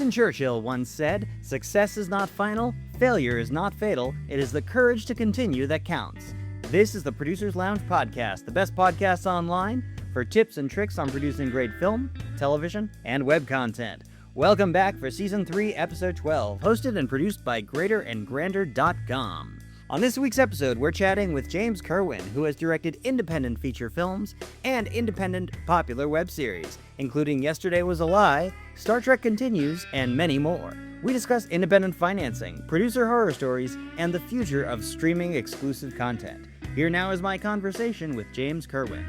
Winston Churchill once said, "Success is not final, failure is not fatal, it is the courage to continue that counts." This is the Producer's Lounge Podcast, the best podcast online for tips and tricks on producing great film, television, and web content. Welcome back for Season 3, Episode 12, hosted and produced by greaterandgrander.com. On this week's episode, we're chatting with James Kerwin, who has directed independent feature films and independent popular web series, including Yesterday Was a Lie, Star Trek Continues, and many more. We discuss independent financing, producer horror stories, and the future of streaming exclusive content. Here now is my conversation with James Kerwin.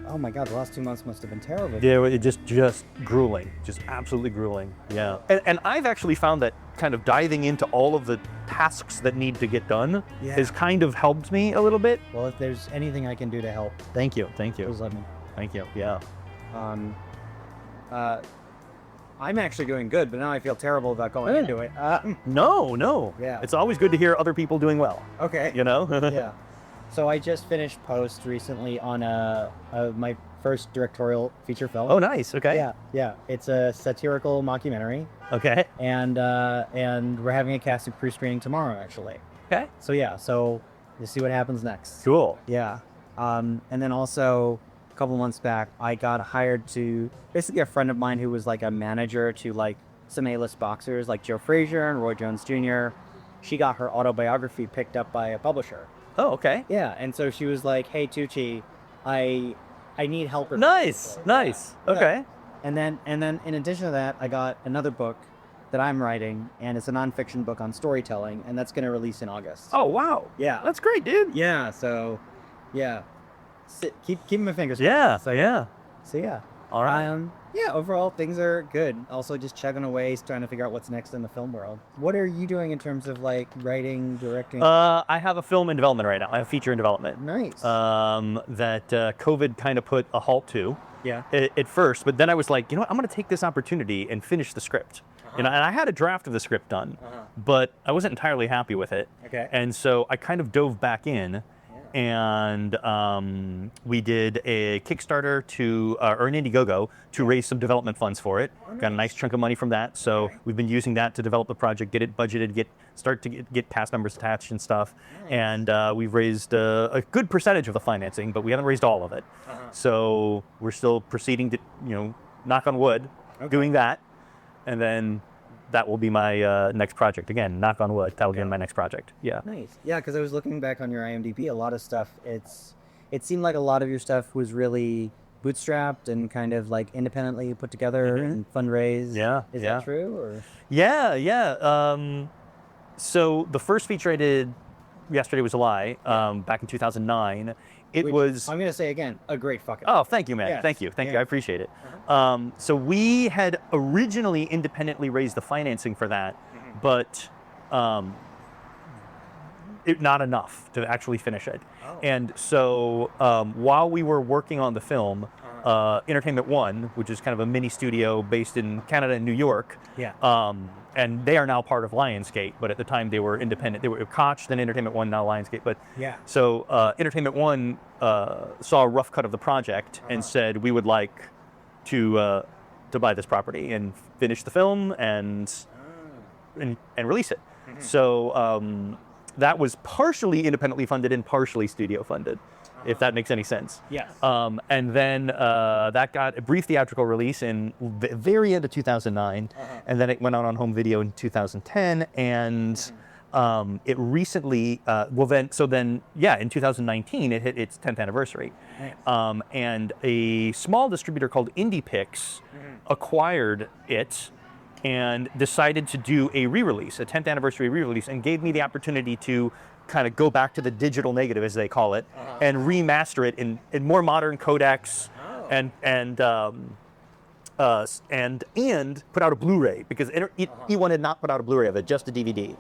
Oh my god, the last 2 months must have been terrible. Yeah, it just grueling, just absolutely grueling, yeah. And I've actually found that kind of diving into all of the tasks that need to get done has kind of helped me a little bit. Well, if there's anything I can do to help, Thank you. please let me. Thank you, yeah. I'm actually doing good, but now I feel terrible about going into it. No. Yeah. It's always good to hear other people doing well, Okay. you know? Yeah. So I just finished post recently on my first directorial feature film. Oh, nice, okay. Yeah. It's a satirical mockumentary, Okay, and we're having a cast and crew screening tomorrow, actually. okay. So we'll see what happens next. Cool. Yeah. And then also a couple months back, I got hired to basically a friend of mine who was like a manager to like some A-list boxers like Joe Frazier and Roy Jones Jr. She got her autobiography picked up by a publisher. Oh, okay. Yeah, and so she was like, "Hey, Tucci, I need help." Nice. Okay. And then in addition to that, I got another book that I'm writing, and it's a nonfiction book on storytelling, and that's going to release in August. Oh, wow. Yeah. That's great, dude. Yeah. So, yeah. Keep my fingers Yeah, crossed. So yeah. All right. Yeah, overall things are good. Also just chugging away, trying to figure out what's next in the film world. What are you doing in terms of like writing, directing? I have a film in development right now. I have a feature in development. Nice. That COVID kind of put a halt to. Yeah. At first, but then I was like, you know what, I'm going to take this opportunity and finish the script. You know, and I had a draft of the script done, but I wasn't entirely happy with it. Okay. And so I kind of dove back in, and we did a Kickstarter or an Indiegogo to raise some development funds for it. Got a nice chunk of money from that. So we've been using that to develop the project, get it budgeted, start to get cast numbers attached and stuff. And we've raised a good percentage of the financing, but we haven't raised all of it. So we're still proceeding to, knock on wood, doing that. And then that will be my next project. Again, knock on wood, that will be my next project. Yeah. Nice. Yeah, because I was looking back on your IMDb, a lot of stuff, it seemed like a lot of your stuff was really bootstrapped and kind of like independently put together and fundraised. Yeah. Is that true? Or? Yeah. So the first feature I did, Yesterday Was a Lie, back in 2009. I'm going to say again, a great fucking. Oh, thank you, man. Yes. Thank you. I appreciate it. So we had originally independently raised the financing for that, but not enough to actually finish it. Oh. And so while we were working on the film, Entertainment One, which is kind of a mini studio based in Canada and New York, and they are now part of Lionsgate, but at the time they were independent. They were Koch, then Entertainment One, now Lionsgate. But so Entertainment One saw a rough cut of the project and said, we would like to buy this property and finish the film and release it. So that was partially independently funded and partially studio funded, if that makes any sense. Yes. And then that got a brief theatrical release in the very end of 2009, and then it went out on home video in 2010, and it recently, in 2019 it hit its 10th anniversary. Nice. And a small distributor called IndiePix acquired it and decided to do a re-release, a 10th anniversary re-release, and gave me the opportunity to kind of go back to the digital negative, as they call it, and remaster it in more modern codecs, and put out a Blu-ray, because E1 had not put out a Blu-ray of it, just a DVD.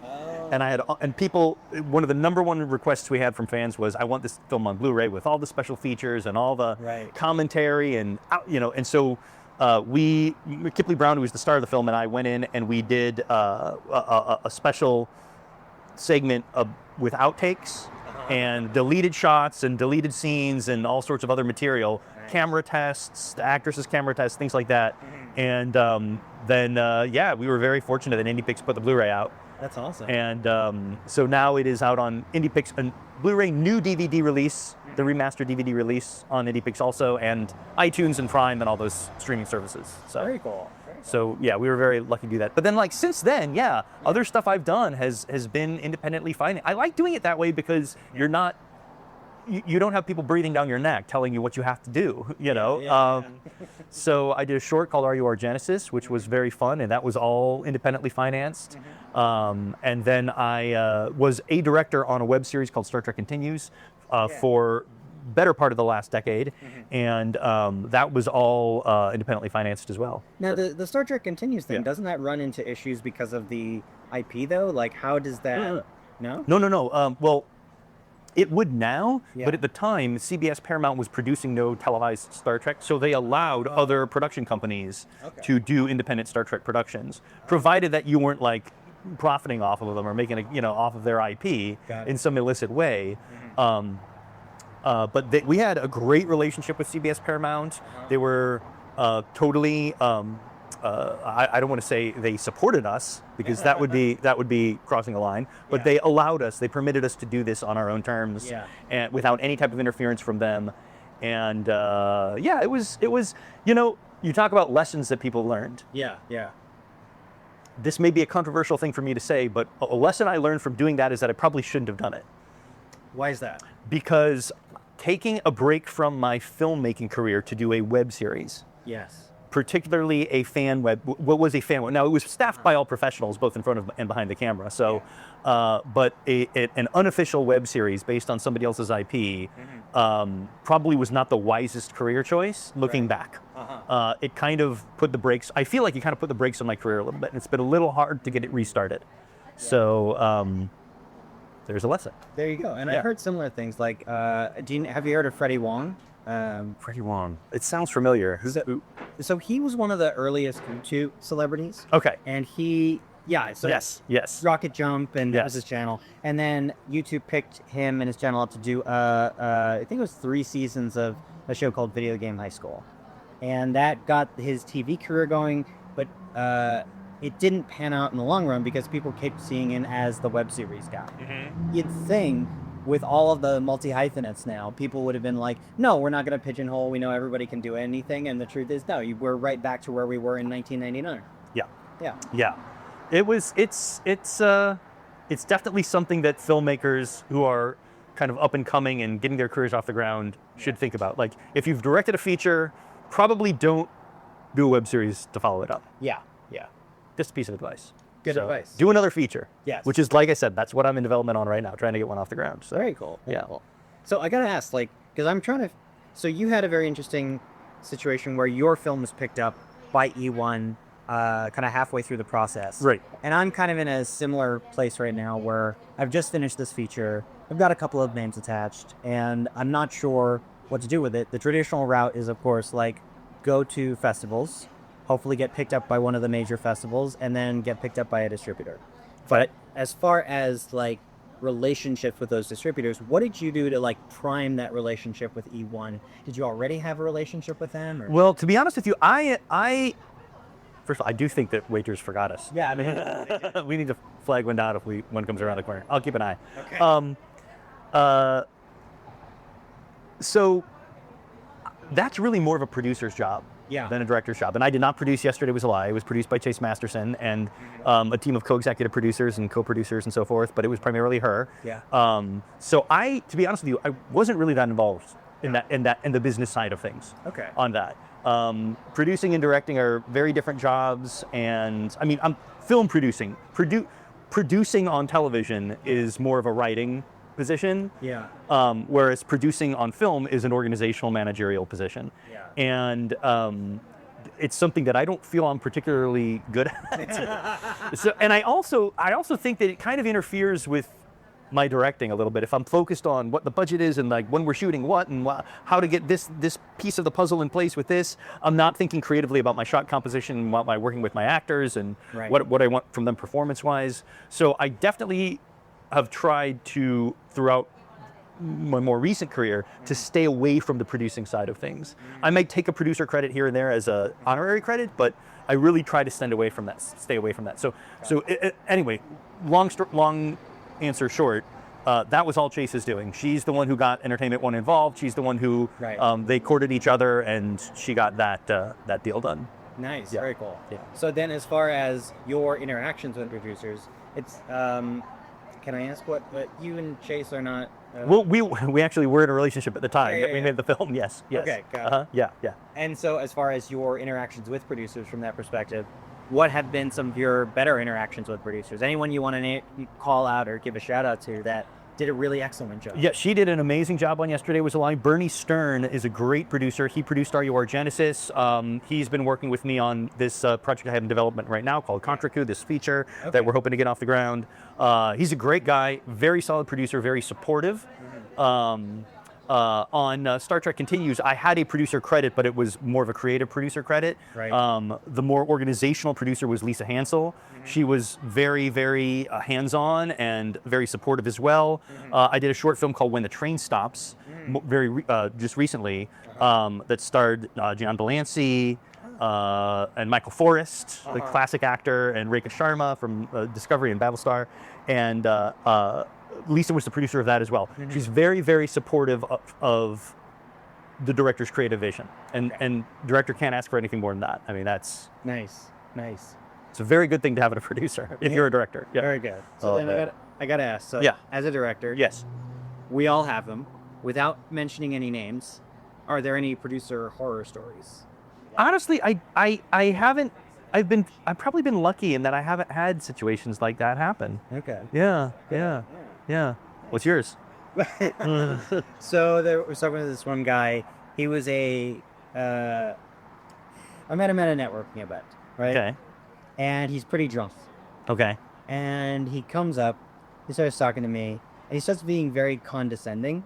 And people, one of the number one requests we had from fans was, I want this film on Blu-ray with all the special features and all the commentary, and so Kipley Brown, who was the star of the film, and I went in and we did a special segment with outtakes and deleted shots and deleted scenes and all sorts of other material, camera tests, the actresses' camera tests, things like that. And then we were very fortunate that IndiePix put the Blu-ray out. That's awesome. And so now it is out on IndiePix, a Blu-ray new DVD release, the remastered DVD release on IndiePix also, and iTunes and Prime and all those streaming services. So Very cool. So yeah, we were very lucky to do that. But then like since then, other stuff I've done has been independently financed. I like doing it that way because you're not, you don't have people breathing down your neck telling you what you have to do, you know? So I did a short called RUR Genesis, which was very fun, and that was all independently financed. And then I was a director on a web series called Star Trek Continues for better part of the last decade, and that was all independently financed as well. Now, the Star Trek Continues thing, doesn't that run into issues because of the IP, though? Like, how does that... No? No. Well, it would now, but at the time, CBS Paramount was producing no televised Star Trek, so they allowed other production companies to do independent Star Trek productions, provided that you weren't like profiting off of them or making off of their IP in some illicit way. But we had a great relationship with CBS Paramount. They were totally. I don't want to say they supported us because that would be crossing a line. But they allowed us. They permitted us to do this on our own terms and without any type of interference from them. And it was. You talk about lessons that people learned. Yeah. This may be a controversial thing for me to say, but a lesson I learned from doing that is that I probably shouldn't have done it. Why is that? Because taking a break from my filmmaking career to do a web series, particularly a fan web, what was a fan web? Now, it was staffed by all professionals, both in front of and behind the camera. So, but an unofficial web series based on somebody else's IP probably was not the wisest career choice, looking back. It kind of put the brakes, I feel like it kind of put the brakes on my career a little bit, and it's been a little hard to get it restarted. So, there's a lesson. There you go. And I've heard similar things like, have you heard of Freddie Wong? Freddie Wong. It sounds familiar. So he was one of the earliest YouTube celebrities. Okay. And he, yes. Rocket Jump, and that was his channel. And then YouTube picked him and his channel up to do, I think it was 3 seasons of a show called Video Game High School. And that got his TV career going, but it didn't pan out in the long run because people kept seeing him as the web series guy. You'd think with all of the multi-hyphenates now, people would have been like, no, we're not going to pigeonhole. We know everybody can do anything. And the truth is, no, we're right back to where we were in 1999. Yeah. It's definitely something that filmmakers who are kind of up and coming and getting their careers off the ground should think about. Like, if you've directed a feature, probably don't do a web series to follow it up. Yeah. Just a piece of advice. Good advice. Do another feature. Yes. Which is, like I said, that's what I'm in development on right now, trying to get one off the ground. So. Very cool. Yeah. Cool. So I got to ask, because I'm trying to... So you had a very interesting situation where your film was picked up by E1 kind of halfway through the process. Right. And I'm kind of in a similar place right now where I've just finished this feature. I've got a couple of names attached, and I'm not sure what to do with it. The traditional route is, of course, go to festivals, hopefully get picked up by one of the major festivals, and then get picked up by a distributor. But as far as relationships with those distributors, what did you do to prime that relationship with E1? Did you already have a relationship with them? Or? Well, to be honest with you, I first of all, I do think that Wagers forgot us. Yeah, I mean, we need to flag one down if one comes around the corner. I'll keep an eye. Okay. So that's really more of a producer's job than a director's job. And I did not produce Yesterday Was a Lie. It was produced by Chase Masterson and a team of co-executive producers and co-producers and so forth, but it was primarily her. Yeah. So to be honest with you, I wasn't really that involved in the business side of things. Okay. On that. Producing and directing are very different jobs, and I mean, I'm film producing. Producing on television is more of a writing position. Yeah. Whereas producing on film is an organizational managerial position. Yeah. And it's something that I don't feel I'm particularly good at. And I also think that it kind of interferes with my directing a little bit. If I'm focused on what the budget is and when we're shooting what and how to get this piece of the puzzle in place with this, I'm not thinking creatively about my shot composition, what my working with my actors and what I want from them performance-wise. So I definitely have tried to, throughout my more recent career to stay away from the producing side of things. I might take a producer credit here and there as a honorary credit, but I really try to stay away from that. Anyway, long answer short, that was all Chase is doing. She's the one who got Entertainment One involved. She's the one who they courted each other, and she got that deal done. Nice, very cool. Yeah. So then, as far as your interactions with producers, it's can I ask what you and Chase are not? Well, we actually were in a relationship at the time that we made the film. Yes. Okay, got it. Yeah. And so, as far as your interactions with producers from that perspective, what have been some of your better interactions with producers? Anyone you want to call out or give a shout out to that did a really excellent job? Yeah, she did an amazing job on Yesterday Was a Lie. Bernie Stern is a great producer. He produced Are You Our Genesis. He's been working with me on this project I have in development right now called Contracoup, this feature that we're hoping to get off the ground. He's a great guy, very solid producer, very supportive. On Star Trek Continues, I had a producer credit, but it was more of a creative producer credit. Right. The more organizational producer was Lisa Hansel. She was very, very hands-on and very supportive as well. I did a short film called When the Train Stops, just recently, that starred John Lancie and Michael Forrest, the classic actor, and Rekha Sharma from Discovery and Battlestar, and Lisa was the producer of that as well. She's very, very supportive of the director's creative vision, and director can't ask for anything more than that. I mean, that's nice. It's a very good thing to have in a producer if you're a director. Yeah. Very good. So then I got to ask. So as a director, yes, we all have them. Without mentioning any names, are there any producer horror stories? Honestly, I haven't. I've probably been lucky in that I haven't had situations like that happen. Okay. Yeah. What's yours? So there was talking to this one guy. He was I met him at a networking event, right? Okay. And he's pretty drunk. Okay. And he comes up, he starts talking to me, and he starts being very condescending.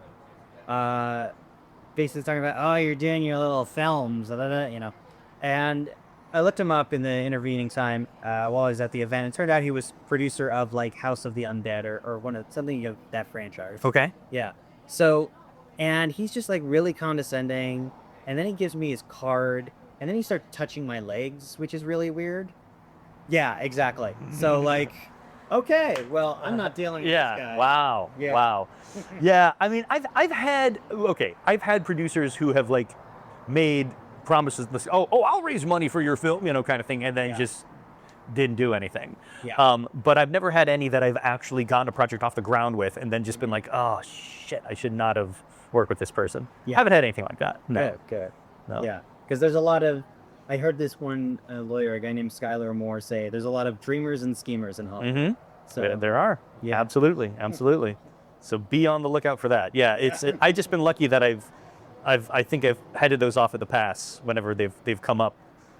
Basically talking about, oh, you're doing your little films, And I looked him up in the intervening time while I was at the event. It turned out he was producer of like House of the Undead or something of that franchise. Okay. Yeah. So, and he's just like really condescending. And then he gives me his card. And then he starts touching my legs, which is really weird. Yeah, exactly. So like, okay, well, I'm not dealing with this guy. Wow. Yeah. Wow. Yeah. I mean, I've had producers who have like made promises, I'll raise money for your film, kind of thing, and then just didn't do anything. Yeah. But I've never had any that I've actually gotten a project off the ground with and then just been like, oh shit, I should not have worked with this person. Yeah. Haven't had anything like that. No. Good. No. Yeah, because there's a lot of, I heard this one lawyer, a guy named Skylar Moore, say there's a lot of dreamers and schemers in Hollywood. Mm-hmm. So there are. Yeah. Absolutely. So be on the lookout for that. Yeah, I've just been lucky that I think I've headed those off at the pass whenever they've come up.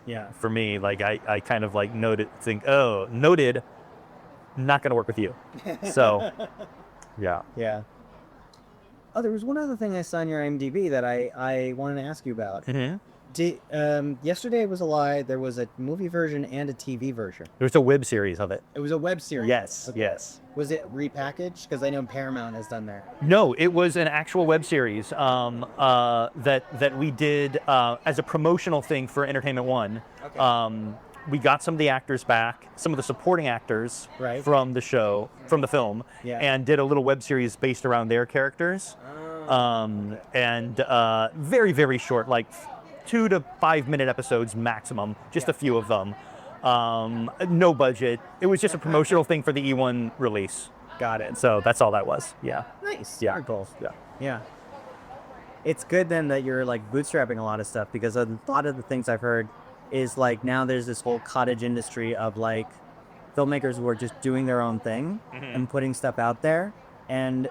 Yeah. For me, like I kind of like noted, not going to work with you. So, yeah. Yeah. Oh, there was one other thing I saw on your IMDb that I wanted to ask you about. Mm-hmm. Yesterday Was a Lie. There was a movie version and a TV version. There's a web series of it. It was a web series. Yes. Okay. Yes. Was it repackaged? Because I know Paramount has done that. No, it was an actual web series that we did as a promotional thing for Entertainment One. Okay. We got some of the actors back, some of the supporting actors from the show, from the film, and did a little web series based around their characters. And very, very short, like 2 to 5 minute episodes maximum, just a few of them. No budget. It was just a promotional thing for the E1 release. Got it. So that's all that was. Yeah. Nice. Yeah. Very cool. Yeah. Yeah. It's good then that you're like bootstrapping a lot of stuff, because a lot of the things I've heard is like now there's this whole cottage industry of like filmmakers who are just doing their own thing and putting stuff out there. And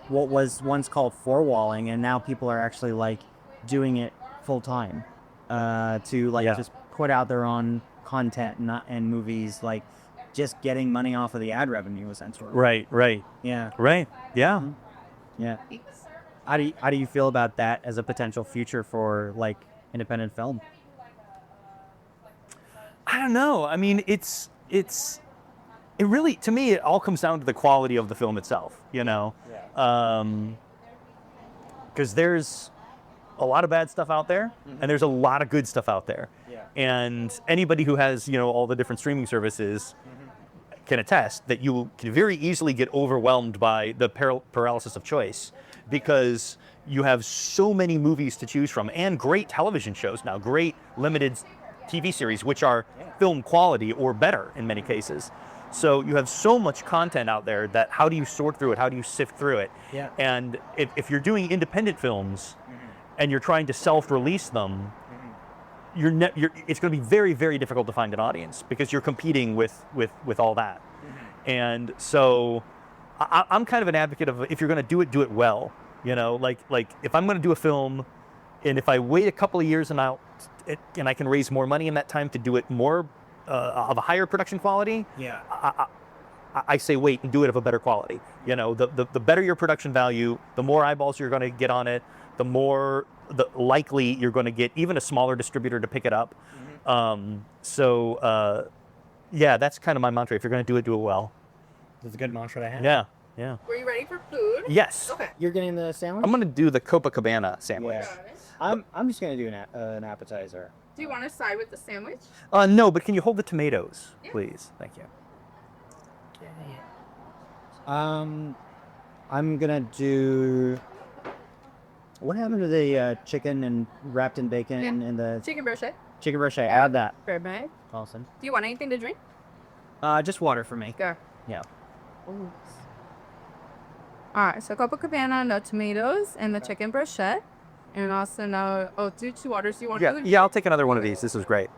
what was once called four-walling, and now people are actually like doing it full time to like just put out their own content and movies, like just getting money off of the ad revenue essentially. Right. Yeah. Right. Yeah. Mm-hmm. Yeah. How do you feel about that as a potential future for like independent film? I don't know. I mean, it really, to me, it all comes down to the quality of the film itself, because there's a lot of bad stuff out there, and there's a lot of good stuff out there. Yeah. And anybody who has, all the different streaming services can attest that you can very easily get overwhelmed by the paralysis of choice, because you have so many movies to choose from, and great television shows now, great limited TV series, which are film quality or better in many cases. So you have so much content out there that how do you sort through it? How do you sift through it? Yeah. And if you're doing independent films and you're trying to self-release them, it's going to be very, very difficult to find an audience, because you're competing with all that. And so I'm kind of an advocate of, if you're going to do it well. Like if I'm going to do a film, and if I wait a couple of years and I can raise more money in that time to do it more of a higher production quality, I say wait and do it of a better quality. The better your production value, the more eyeballs you're going to get on it, the more likely you're going to get even a smaller distributor to pick it up. That's kind of my mantra. If you're going to do it well. That's a good mantra to have. Yeah. Were you ready for food? Yes. Okay. You're getting the sandwich? I'm going to do the Copacabana sandwich. Yeah. I'm just going to do an appetizer. Do you want to side with the sandwich? No, but can you hold the tomatoes, Yeah. please? Thank you. I'm gonna do. What happened to the chicken and wrapped in bacon and the Chicken brochet. chicken brochet? Add that. Perfect. Awesome. Do you want anything to drink? Just water for me. Go. Yeah. Ooh. All right, so Copacabana, no tomatoes, and the chicken brochette. And also do 2 waters. Do you want to Yeah, I'll take another one of these. This was great.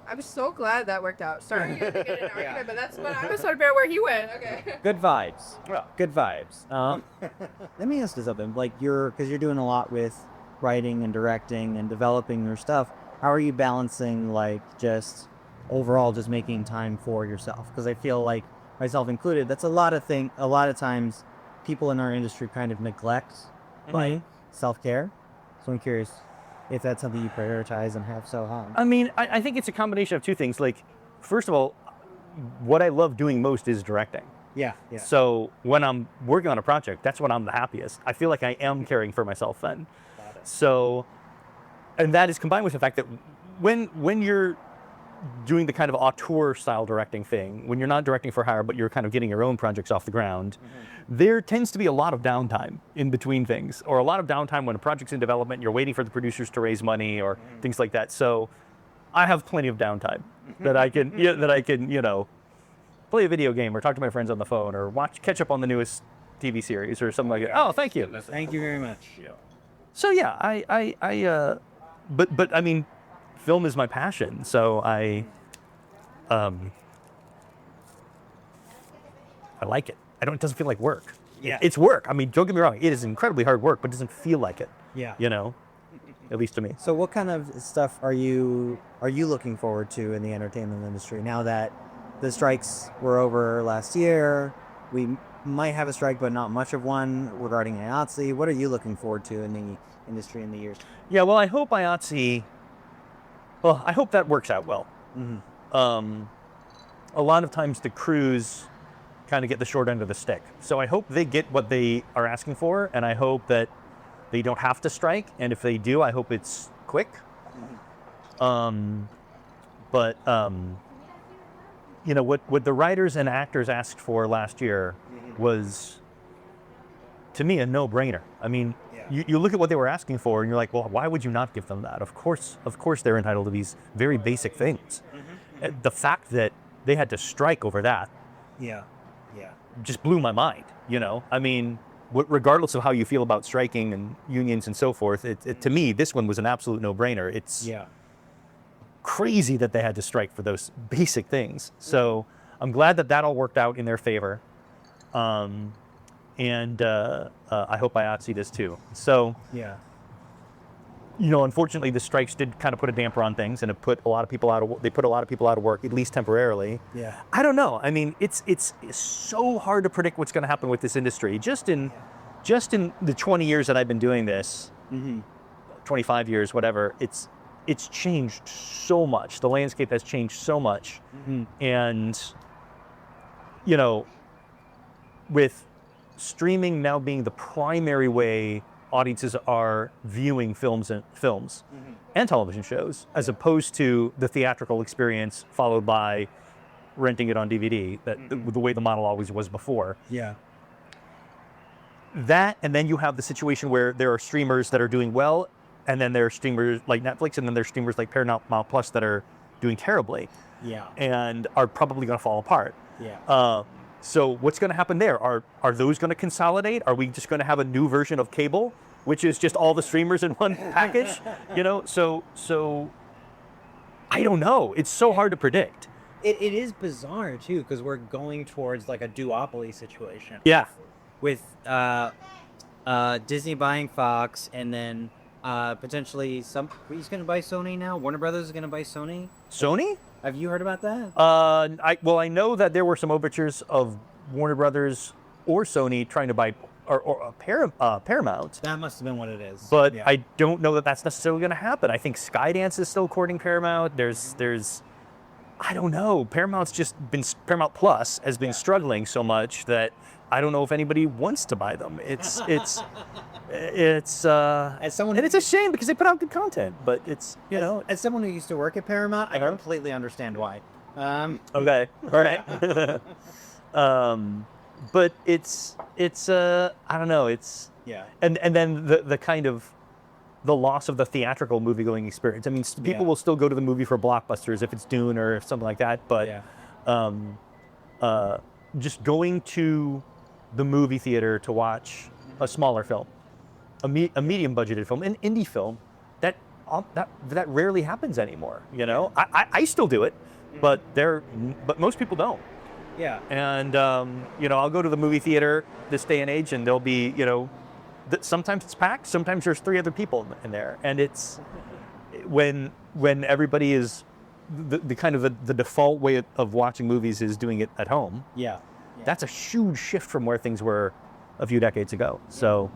I'm so glad that worked out. Sorry, you had to get in an argument, but that's what I was sort of where he went. Okay. Good vibes. Yeah. Good vibes. Let me ask you something. Like because you're doing a lot with writing and directing and developing your stuff. How are you balancing just overall just making time for yourself? Because I feel like, myself included, that's a lot of times people in our industry kind of neglect self-care. So I'm curious if that's something you prioritize and have so high. I mean, I think it's a combination of two things. Like, first of all, what I love doing most is directing. Yeah. So when I'm working on a project, that's when I'm the happiest. I feel like I am caring for myself then. Got it. So, and that is combined with the fact that when you're doing the kind of auteur style directing thing, when you're not directing for hire, but you're kind of getting your own projects off the ground, there tends to be a lot of downtime in between things, or a lot of downtime when a project's in development, you're waiting for the producers to raise money or things like that. So I have plenty of downtime that I can, play a video game or talk to my friends on the phone or catch up on the newest TV series or something like that. Oh, thank you. Thank you very much. So yeah, but I mean, film is my passion, so I like it. It doesn't feel like work. Yeah. It's work. I mean, don't get me wrong, it is incredibly hard work, but it doesn't feel like it. Yeah. At least to me. So what kind of stuff are you looking forward to in the entertainment industry now that the strikes were over last year? We might have a strike, but not much of one regarding IATSE. What are you looking forward to in the industry in the years? Yeah, well, I hope IATSE. Well, I hope that works out well. A lot of times the crews kind of get the short end of the stick. So I hope they get what they are asking for, and I hope that they don't have to strike. And if they do, I hope it's quick. What the writers and actors asked for last year was, to me, a no-brainer. I mean, you look at what they were asking for, and you're like, well, why would you not give them that? Of course they're entitled to these very basic things. The fact that they had to strike over that just blew my mind, I mean, regardless of how you feel about striking and unions and so forth, to me, this one was an absolute no-brainer. It's crazy that they had to strike for those basic things. So I'm glad that all worked out in their favor. And I hope IATSE does too. So, unfortunately, the strikes did kind of put a damper on things, and it put a lot of people out of work, at least temporarily. Yeah. I don't know. I mean, it's so hard to predict what's going to happen with this industry. Just in the 20 years that I've been doing this, 25 years, whatever, it's changed so much. The landscape has changed so much. And, with streaming now being the primary way audiences are viewing films and television shows, as opposed to the theatrical experience followed by renting it on DVD, the way the model always was before. Yeah. That, and then you have the situation where there are streamers that are doing well, and then there are streamers like Netflix, and then there's streamers like Paramount Plus that are doing terribly. Yeah. And are probably going to fall apart. Yeah. So what's going to happen there? Are those going to consolidate? Are we just going to have a new version of cable, which is just all the streamers in one package? So I don't know. It's so hard to predict. It is bizarre too, because we're going towards like a duopoly situation. Yeah. With Disney buying Fox, and then potentially he's going to buy Sony now. Warner Brothers is going to buy Sony. Sony? Have you heard about that? I know that there were some overtures of Warner Brothers or Sony trying to buy or Paramount. That must have been what it is. But yeah. I don't know that that's necessarily going to happen. I think Skydance is still courting Paramount. There's I don't know. Paramount Plus has been struggling so much that I don't know if anybody wants to buy them. It's as someone, and it's a shame because they put out good content, but it's as someone who used to work at Paramount, I completely understand why. Okay, all right. But it's I don't know. And then the kind of the loss of the theatrical movie-going experience. I mean, people will still go to the movie for blockbusters if it's Dune or if something like that, but just going to the movie theater to watch a smaller film, a medium-budgeted film, an indie film, that rarely happens anymore. I still do it, but most people don't. Yeah. And I'll go to the movie theater this day and age, and there'll be sometimes it's packed, sometimes there's 3 other people in there, and it's when everybody is the kind of the default way of watching movies is doing it at home. Yeah. That's a huge shift from where things were a few decades ago. So,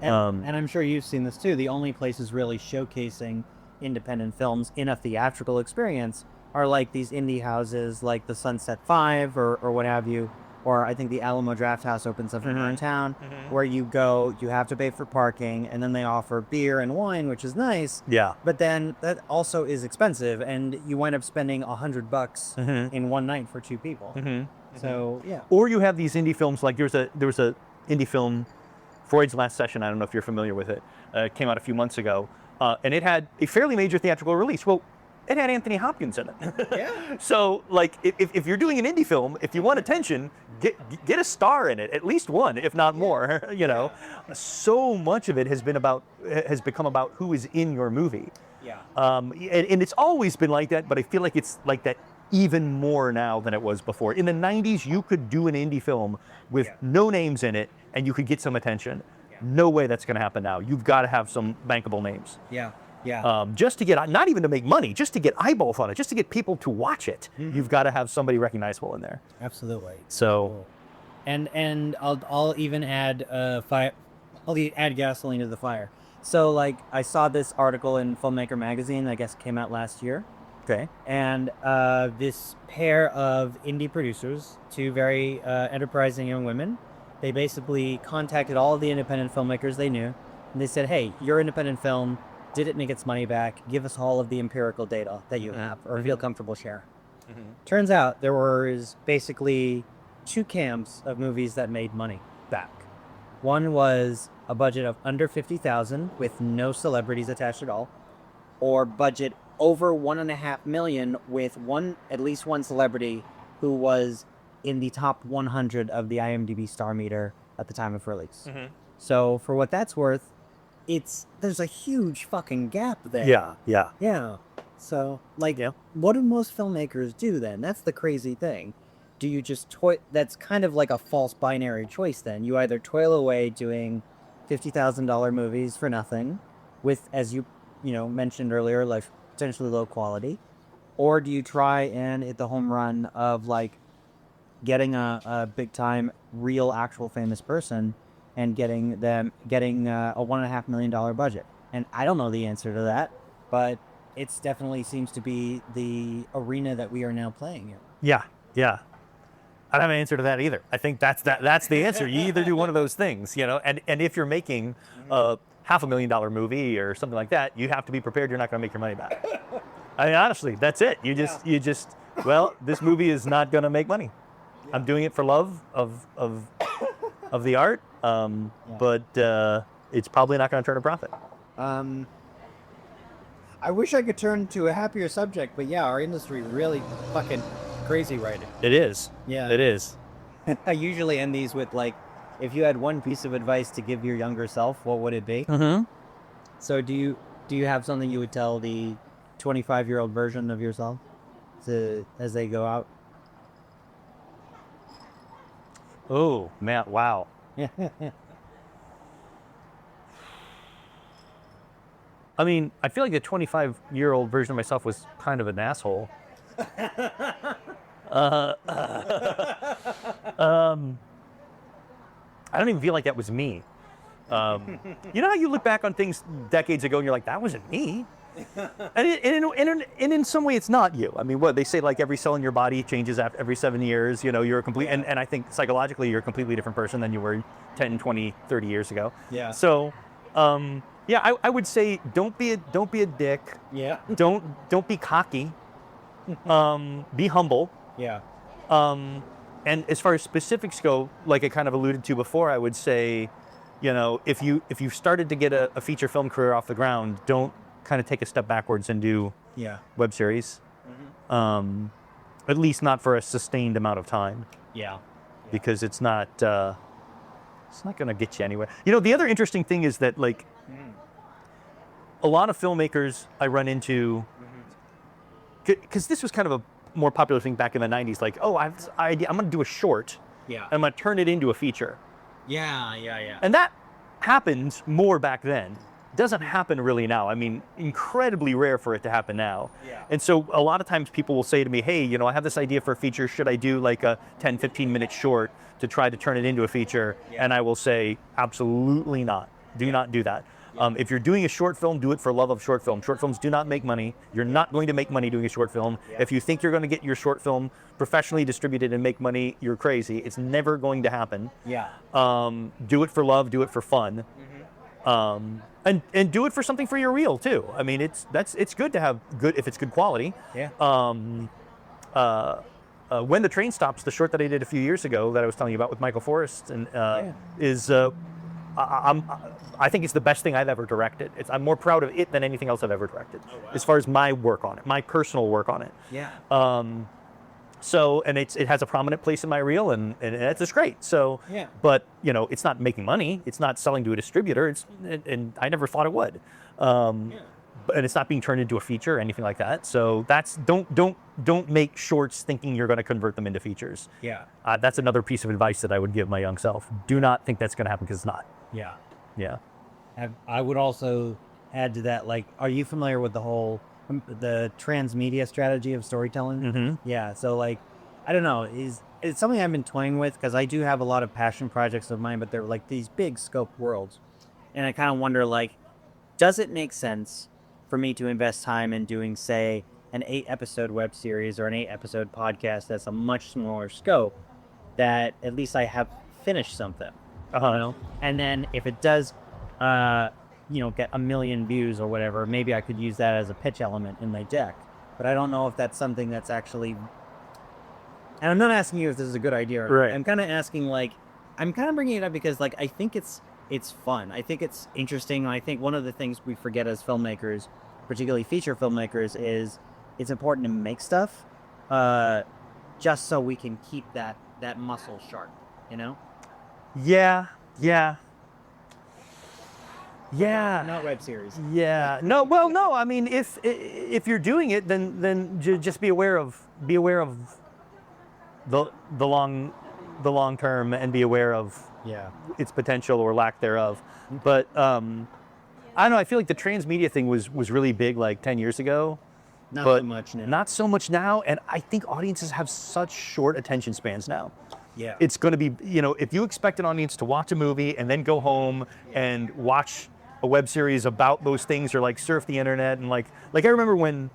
and I'm sure you've seen this too. The only places really showcasing independent films in a theatrical experience are like these indie houses, like the Sunset 5 or what have you. Or I think the Alamo Draft House opens up here in town, where you go, you have to pay for parking, and then they offer beer and wine, which is nice. Yeah. But then that also is expensive, and you wind up spending $100 in one night for 2 people. So yeah. Or you have these indie films, like there was a indie film, Freud's Last Session. I don't know if you're familiar with it. It came out a few months ago, and it had a fairly major theatrical release. Well, it had Anthony Hopkins in it. Yeah. So, like, if you're doing an indie film, if you want attention, get a star in it, at least one, if not more. So much of it has become about who is in your movie. Yeah. And it's always been like that, but I feel like it's like that even more now than it was before. In the 90s, you could do an indie film with no names in it, and you could get some attention. Yeah. No way that's going to happen now. You've got to have some bankable names. Yeah. Yeah. Just to get, not even to make money, just to get eyeballs on it, just to get people to watch it, you've got to have somebody recognizable in there. Absolutely. So, and I'll even add I'll add gasoline to the fire. So like I saw this article in Filmmaker magazine, I guess it came out last year. Okay. And this pair of indie producers, 2 very enterprising young women, they basically contacted all of the independent filmmakers they knew, and they said, "Hey, your independent film, did it make its money back? Give us all of the empirical data that you have or feel comfortable sharing." Turns out there was basically 2 camps of movies that made money back. One was a budget of under $50,000 with no celebrities attached at all, or budget over $1.5 million with at least one celebrity who was in the top 100 of the IMDb star meter at the time of release. So for what that's worth, there's a huge fucking gap there. Yeah. So, like, what do most filmmakers do then? That's the crazy thing. Do you just that's kind of like a false binary choice then. You either toil away doing $50,000 movies for nothing with, as you mentioned earlier, like potentially low quality, or do you try and hit the home run of like getting a big time real actual famous person and getting a $1.5 million budget? And I don't know the answer to that, but it's definitely seems to be the arena that we are now playing in. Yeah. I don't have an answer to that either. I think that's the answer. You either do one of those things, you know, and if you're making a $500,000 movie or something like that, you have to be prepared you're not going to make your money back. I mean, honestly, that's it. You just, well, this movie is not going to make money. Yeah. I'm doing it for love of the art, but it's probably not going to turn a profit. I wish I could turn to a happier subject, but yeah, our industry is really fucking crazy right now. It is. Yeah. It is. I usually end these with like, if you had one piece of advice to give your younger self, what would it be? Mm-hmm. So do you have something you would tell the 25-year-old version of yourself as they go out? Oh, man, wow. Yeah. I mean, I feel like the 25-year-old version of myself was kind of an asshole. I don't even feel like that was me. You know how you look back on things decades ago and you're like, that wasn't me? And in some way, it's not you. I mean, what they say, like every cell in your body changes after every 7 years. You know, you're a complete, and I think psychologically, you're a completely different person than you were 10, 20, 30 years ago. Yeah. So, yeah, I would say don't be a dick. Yeah. Don't be cocky. Be humble. Yeah. And as far as specifics go, like I kind of alluded to before, I would say, you know, if you started to get a feature film career off the ground, don't kind of take a step backwards and do web series. Mm-hmm. At least not for a sustained amount of time. Yeah. Because it's not going to get you anywhere. You know, the other interesting thing is that like a lot of filmmakers I run into, because this was kind of a more popular thing back in the 90s, like, oh, I have this idea, I'm going to do a short, and I'm going to turn it into a feature. Yeah. And that happened more back then. It doesn't happen really now. I mean, incredibly rare for it to happen now. Yeah. And so a lot of times people will say to me, hey, you know, I have this idea for a feature. Should I do like a 10, 15-minute short to try to turn it into a feature? Yeah. And I will say, absolutely not. Do not do that. If you're doing a short film, do it for love of short film. Short films do not make money. You're not going to make money doing a short film. Yeah. If you think you're going to get your short film professionally distributed and make money, you're crazy. It's never going to happen. Yeah. Do it for love. Do it for fun. Mm-hmm. And do it for something for your reel too. I mean, it's good to have good if it's good quality. Yeah. When the Train Stops, the short that I did a few years ago that I was telling you about with Michael Forrest, and is. I think it's the best thing I've ever directed. I'm more proud of it than anything else I've ever directed, as far as my work on it, my personal work on it. Yeah. So, and it has a prominent place in my reel, and it's just great. So, yeah. But you know, it's not making money. It's not selling to a distributor. And I never thought it would. And it's not being turned into a feature or anything like that. So don't make shorts thinking you're going to convert them into features. Yeah. That's another piece of advice that I would give my young self. Do not think that's going to happen, because it's not. Yeah. Yeah. I would also add to that, like, are you familiar with the transmedia strategy of storytelling? Mm-hmm. Yeah. So like, I don't know, it's something I've been toying with, because I do have a lot of passion projects of mine, but they're like these big scope worlds. And I kind of wonder, like, does it make sense for me to invest time in doing, say, an 8-episode web series or an 8-episode podcast that's a much smaller scope, that at least I have finished something? You know? And then if it does, get 1 million views or whatever, maybe I could use that as a pitch element in my deck. But I don't know if that's something that's actually, and I'm not asking you if this is a good idea. Right. I'm kind of asking, like, I'm kind of bringing it up because, like, I think it's fun. I think it's interesting. I think one of the things we forget as filmmakers, particularly feature filmmakers, is it's important to make stuff just so we can keep that muscle sharp, you know? Yeah. Not web series. Yeah. No. Well, no. I mean, if you're doing it, then just be aware of the long term, and be aware of its potential or lack thereof. But I don't know. I feel like the transmedia thing was really big like 10 years ago. Not so much now. And I think audiences have such short attention spans now. Yeah. It's going to be, if you expect an audience to watch a movie and then go home and watch a web series about those things, or like surf the internet, and like I remember when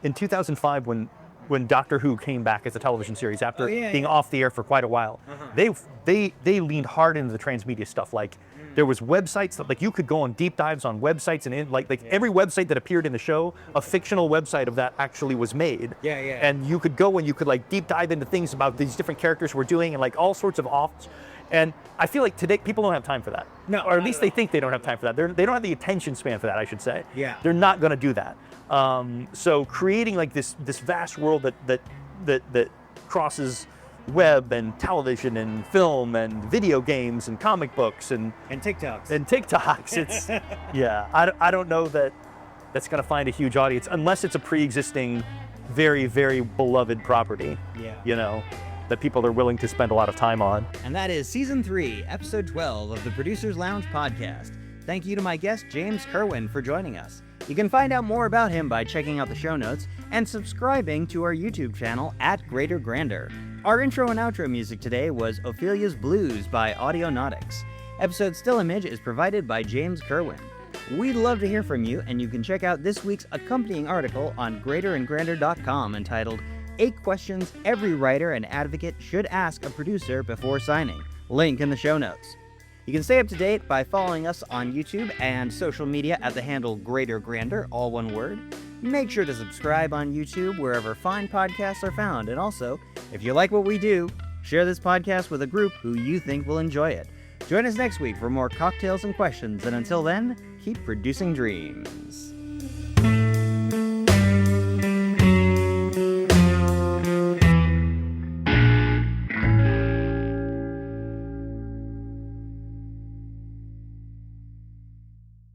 in 2005 when when Doctor Who came back as a television series after being yeah. off the air for quite a while, they leaned hard into the transmedia stuff. Like there was websites that like you could go on deep dives on websites, and every website that appeared in the show, a fictional website of that actually was made. Yeah, yeah. And you could go and you could like deep dive into things about these different characters we're doing and like all sorts of offs. And I feel like today people don't have time for that. No, or at least they think they don't have time for that. They don't have the attention span for that, I should say. Yeah. They're not going to do that. So creating like this vast world that crosses web and television and film and video games and comic books and TikToks. It's I don't know that that's going to find a huge audience unless it's a pre-existing, very, very beloved property. Yeah. You know, that people are willing to spend a lot of time on. And that is Season 3, Episode 12 of the Producers Lounge podcast. Thank you to my guest, James Kerwin, for joining us. You can find out more about him by checking out the show notes and subscribing to our YouTube channel at Greater Grander. Our intro and outro music today was Ophelia's Blues by Audionautics. Episode still image is provided by James Kerwin. We'd love to hear from you, and you can check out this week's accompanying article on greaterandgrander.com entitled 8 Questions Every Writer and Advocate Should Ask a Producer Before Signing. Link in the show notes. You can stay up to date by following us on YouTube and social media at the handle Greater Grander, all one word. Make sure to subscribe on YouTube wherever fine podcasts are found. And also, if you like what we do, share this podcast with a group who you think will enjoy it. Join us next week for more cocktails and questions. And until then, keep producing dreams.